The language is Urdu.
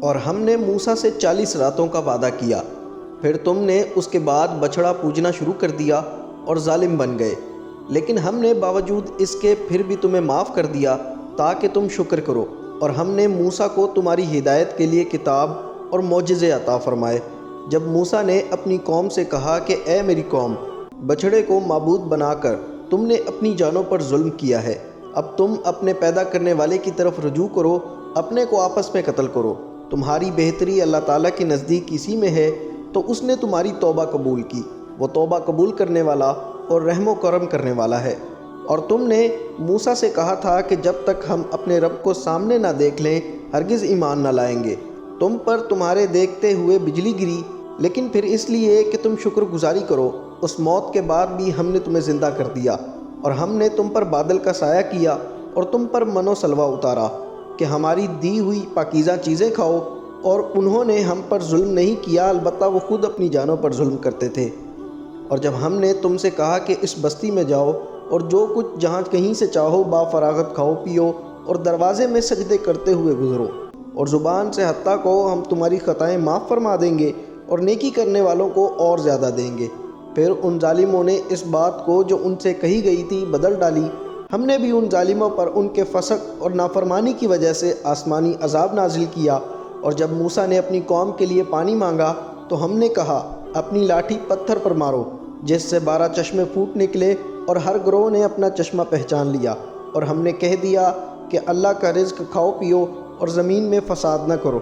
اور ہم نے موسیٰ سے 40 راتوں کا وعدہ کیا، پھر تم نے اس کے بعد بچڑا پوجنا شروع کر دیا اور ظالم بن گئے، لیکن ہم نے باوجود اس کے پھر بھی تمہیں معاف کر دیا تاکہ تم شکر کرو، اور ہم نے موسیٰ کو تمہاری ہدایت کے لیے کتاب اور معجزے عطا فرمائے۔ جب موسیٰ نے اپنی قوم سے کہا کہ اے میری قوم، بچھڑے کو معبود بنا کر تم نے اپنی جانوں پر ظلم کیا ہے، اب تم اپنے پیدا کرنے والے کی طرف رجوع کرو، اپنے کو آپس میں قتل کرو، تمہاری بہتری اللہ تعالیٰ کے نزدیک اسی میں ہے، تو اس نے تمہاری توبہ قبول کی، وہ توبہ قبول کرنے والا اور رحم و کرم کرنے والا ہے۔ اور تم نے موسیٰ سے کہا تھا کہ جب تک ہم اپنے رب کو سامنے نہ دیکھ لیں ہرگز ایمان نہ لائیں گے۔ تم پر تمہارے دیکھتے ہوئے بجلی گری، لیکن پھر اس لیے کہ تم شکر گزاری کرو، اس موت کے بعد بھی ہم نے تمہیں زندہ کر دیا، اور ہم نے تم پر بادل کا سایہ کیا اور تم پر من و سلوہ اتارا کہ ہماری دی ہوئی پاکیزہ چیزیں کھاؤ، اور انہوں نے ہم پر ظلم نہیں کیا، البتہ وہ خود اپنی جانوں پر ظلم کرتے تھے۔ اور جب ہم نے تم سے کہا کہ اس بستی میں جاؤ اور جو کچھ جہاں کہیں سے چاہو با فراغت کھاؤ پیو اور دروازے میں سجدے کرتے ہوئے گزرو، اور زبان سے حتیٰ کو ہم تمہاری خطائیں معاف فرما دیں گے اور نیکی کرنے والوں کو اور زیادہ دیں گے، پھر ان ظالموں نے اس بات کو جو ان سے کہی گئی تھی بدل ڈالی۔ ہم نے بھی ان ظالموں پر ان کے فسق اور نافرمانی کی وجہ سے آسمانی عذاب نازل کیا۔ اور جب موسیٰ نے اپنی قوم کے لیے پانی مانگا تو ہم نے کہا اپنی لاٹھی پتھر پر مارو، جس سے 12 چشمے پھوٹ نکلے، اور ہر گروہ نے اپنا چشمہ پہچان لیا، اور ہم نے کہہ دیا کہ اللہ کا رزق کھاؤ پیو اور زمین میں فساد نہ کرو۔